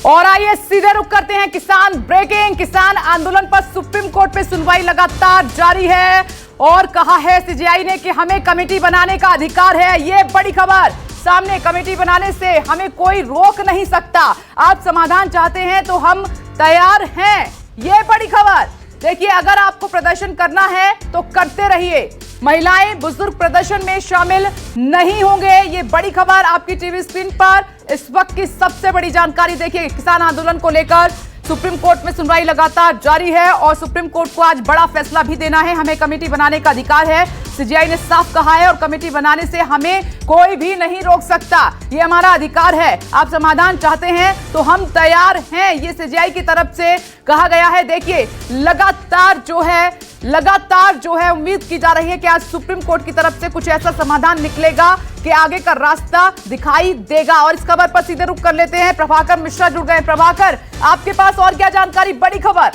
और आइए सीधे रुख करते हैं किसान ब्रेकिंग। किसान आंदोलन पर सुप्रीम कोर्ट में सुनवाई लगातार जारी है और कहा है सीजेआई ने कि हमें कमेटी बनाने का अधिकार है। ये बड़ी खबर सामने, कमेटी बनाने से हमें कोई रोक नहीं सकता। आप समाधान चाहते हैं तो हम तैयार हैं, ये बड़ी खबर। देखिए, अगर आपको प्रदर्शन करना है तो करते रहिए, महिलाएं बुजुर्ग प्रदर्शन में शामिल नहीं होंगे। ये बड़ी खबर आपकी टीवी स्क्रीन पर इस वक्त की सबसे बड़ी जानकारी। देखिए, किसान आंदोलन को लेकर सुप्रीम कोर्ट में सुनवाई लगातार जारी है और सुप्रीम कोर्ट को आज बड़ा फैसला भी देना है। हमें कमेटी बनाने का अधिकार है, सीजेआई ने साफ कहा है, और कमेटी बनाने से हमें कोई भी नहीं रोक सकता। ये हमारा अधिकार है। आप समाधान चाहते हैं तो हम तैयार हैं, ये सीजेआई की तरफ से कहा गया है। देखिए, लगातार जो है उम्मीद की जा रही है कि आज सुप्रीम कोर्ट की तरफ से कुछ ऐसा समाधान निकलेगा कि आगे का रास्ता दिखाई देगा। और इस खबर पर सीधे रुख कर लेते हैं, प्रभाकर मिश्रा जुड़ गए। प्रभाकर, आपके पास और क्या जानकारी? बड़ी खबर।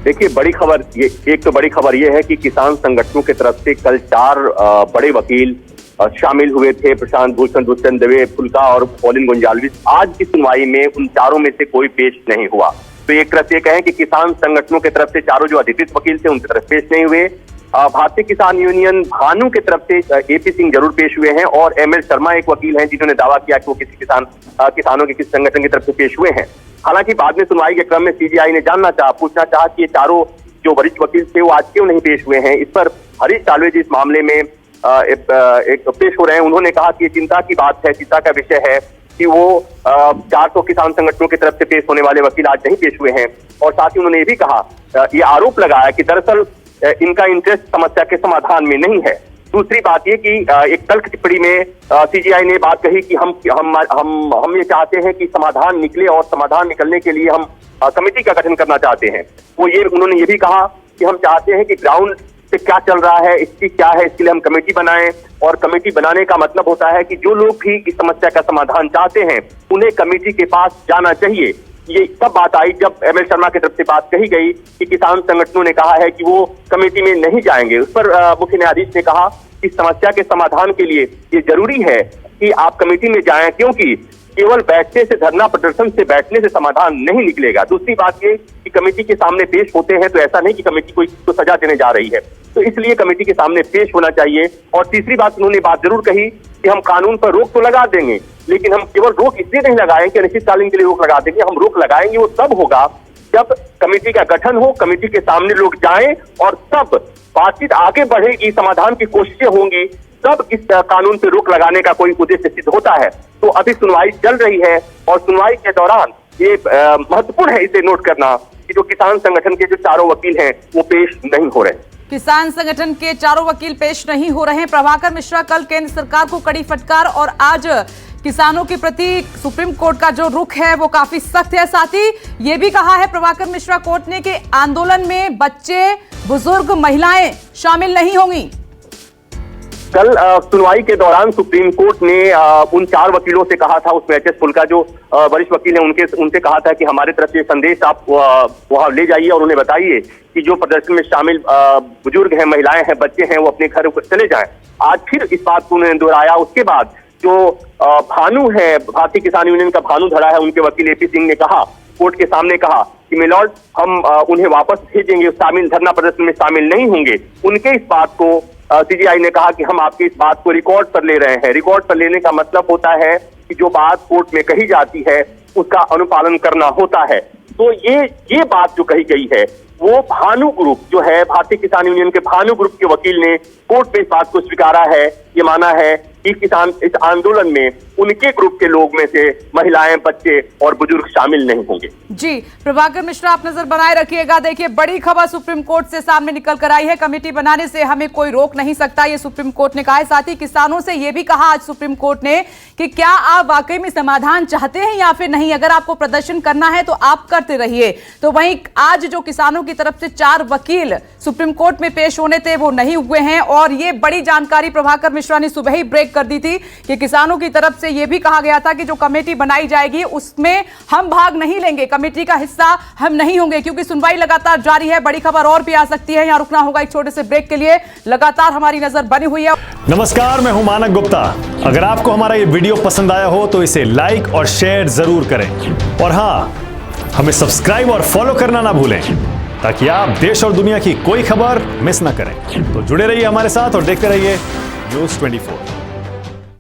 देखिए, बड़ी खबर ये, एक तो बड़ी खबर ये है कि किसान संगठनों की तरफ से कल 4 बड़े वकील शामिल हुए थे। प्रशांत भूषण, दुष्यंत दवे, फुल्का और पॉलिन गोंजाल्विस। आज की सुनवाई में उन चारों में से कोई पेश नहीं हुआ। तो एक तरह से कहें कि किसान संगठनों की तरफ से चारों जो अधिकृत वकील थे उनकी तरफ पेश नहीं हुए। भारतीय किसान यूनियन भानु की तरफ से एपी सिंह जरूर पेश हुए हैं और एमएल शर्मा एक वकील हैं जिन्होंने दावा किया कि वो किसी किसानों के किसी संगठन की तरफ से पेश हुए हैं। हालांकि बाद में सुनवाई के क्रम में सीजेआई ने पूछना चाहा कि ये चारों जो वरिष्ठ वकील थे वो आज क्यों नहीं पेश हुए हैं। इस पर हरीश साल्वे जी इस मामले में एक पेश हो रहे हैं। उन्होंने कहा कि ये चिंता की बात है, चिंता का विषय है कि वो 400 किसान संगठनों की तरफ से पेश होने वाले वकील आज नहीं पेश हुए हैं। और साथ ही उन्होंने ये भी कहा, ये आरोप लगाया कि दरअसल इनका इंटरेस्ट समस्या के समाधान में नहीं है। दूसरी बात ये कि एक तल्ख टिप्पणी में सीजेआई ने बात कही कि हम ये चाहते हैं कि समाधान निकले और समाधान निकलने के लिए हम कमेटी का गठन करना चाहते हैं। उन्होंने ये भी कहा कि हम चाहते हैं कि ग्राउंड से क्या चल रहा है, इसकी क्या है, इसके लिए हम कमेटी बनाएं। और कमेटी बनाने का मतलब होता है कि जो लोग भी इस समस्या का समाधान चाहते हैं उन्हें कमेटी के पास जाना चाहिए। ये तब बात आई जब एमएल शर्मा की तरफ से बात कही गई कि किसान संगठनों ने कहा है कि वो कमेटी में नहीं जाएंगे। उस पर मुख्य न्यायाधीश ने कहा कि समस्या के समाधान के लिए ये जरूरी है कि आप कमेटी में जाएं, क्योंकि केवल बैठने से, धरना प्रदर्शन से बैठने से समाधान नहीं निकलेगा। दूसरी बात ये कि कमेटी के सामने पेश होते हैं तो ऐसा नहीं कि कमेटी कोई तो सजा देने जा रही है, तो इसलिए कमेटी के सामने पेश होना चाहिए। और तीसरी बात उन्होंने बात जरूर कही कि हम कानून पर रोक तो लगा देंगे, लेकिन हम केवल रोक इसलिए नहीं लगाएंगे कि अनिश्चितकालीन के लिए रोक लगा देंगे। हम रोक लगाएंगे वो तब होगा जब कमेटी का गठन हो, कमेटी के सामने लोग जाएं और तब बातचीत आगे बढ़ेगी, समाधान की कोशिशें होंगी, तब इस कानून पे रोक लगाने का कोई उद्देश्य सिद्ध होता है। तो अभी सुनवाई चल रही है और सुनवाई के दौरान ये महत्वपूर्ण है इसे नोट करना कि जो किसान संगठन के जो चारों वकील हैं वो पेश नहीं हो रहे। किसान संगठन के चारों वकील पेश नहीं हो रहे हैं। प्रभाकर मिश्रा, कल केंद्र सरकार को कड़ी फटकार और आज किसानों के प्रति सुप्रीम कोर्ट का जो रुख है वो काफी सख्त है। साथ ही ये भी कहा है प्रभाकर मिश्रा कोर्ट ने कि आंदोलन में बच्चे, बुजुर्ग, महिलाएं शामिल नहीं होंगी। कल सुनवाई के दौरान सुप्रीम कोर्ट ने उन 4 वकीलों से कहा था, उसमें एच एस फुल्का जो वरिष्ठ वकील हैं उनसे कहा था कि हमारे तरफ से संदेश आप वहां ले जाइए और उन्हें बताइए कि जो प्रदर्शन में शामिल बुजुर्ग हैं, महिलाएं हैं, बच्चे हैं, वो अपने घर चले जाएं। आज फिर इस बात को उन्होंने दोहराया। उसके बाद जो भानु है, भारतीय किसान यूनियन का भानु धड़ा है, उनके वकील एपी सिंह ने कहा, कोर्ट के सामने कहा कि मिलॉर्ड, हम उन्हें वापस भेजेंगे, धरना प्रदर्शन में शामिल नहीं होंगे। उनके इस बात को सीजेआई ने कहा कि हम आपकी इस बात को रिकॉर्ड पर ले रहे हैं। रिकॉर्ड पर लेने का मतलब होता है कि जो बात कोर्ट में कही जाती है उसका अनुपालन करना होता है। तो ये बात जो कही गई है वो भानु ग्रुप जो है, भारतीय किसान यूनियन के भानु ग्रुप के वकील ने कोर्ट में इस बात को स्वीकारा है। ये माना है कि किसान इस आंदोलन में उनके ग्रुप के लोग में से महिलाएं, बच्चे और बुजुर्ग शामिल नहीं होंगे। जी प्रभाकर मिश्रा, आप नजर बनाए रखिएगा। देखिए, बड़ी खबर सुप्रीम कोर्ट से सामने निकल कर आई है। कमेटी बनाने से हमें कोई रोक नहीं सकता, ये सुप्रीम कोर्ट ने कहा है। साथ ही किसानों से यह भी कहा आज सुप्रीम कोर्ट ने कि क्या आप वाकई में समाधान चाहते हैं या फिर नहीं। अगर आपको प्रदर्शन करना है तो आप करते रहिए। तो वहीं आज जो किसानों की तरफ से 4 वकील सुप्रीम कोर्ट में पेश होने थे वो नहीं हुए हैं। और ये बड़ी जानकारी प्रभाकर मिश्रा ने सुबह ही ब्रेक ब्रेक कर दी थी कि किसानों की तरफ से यह भी कहा गया था कि जो कमेटी बनाई जाएगी उसमें हम भाग नहीं लेंगे, कमेटी का हिस्सा हम नहीं होंगे, क्योंकि सुनवाई लगातार जारी है। बड़ी खबर और भी आ सकती है, यहां रुकना होगा एक छोटे से ब्रेक के लिए। लगातार हमारी नजर बनी हुई है। नमस्कार, मैं हूं मानक गुप्ता। अगर आपको हमारा ये वीडियो पसंद आया हो तो इसे लाइक और शेयर जरूर करें, और हां, हमें सब्सक्राइब और फॉलो करना ना भूलें ताकि आप देश और दुनिया की कोई खबर मिस ना करें। तो जुड़े रहिए हमारे साथ और देखते रहिए न्यूज़ 24।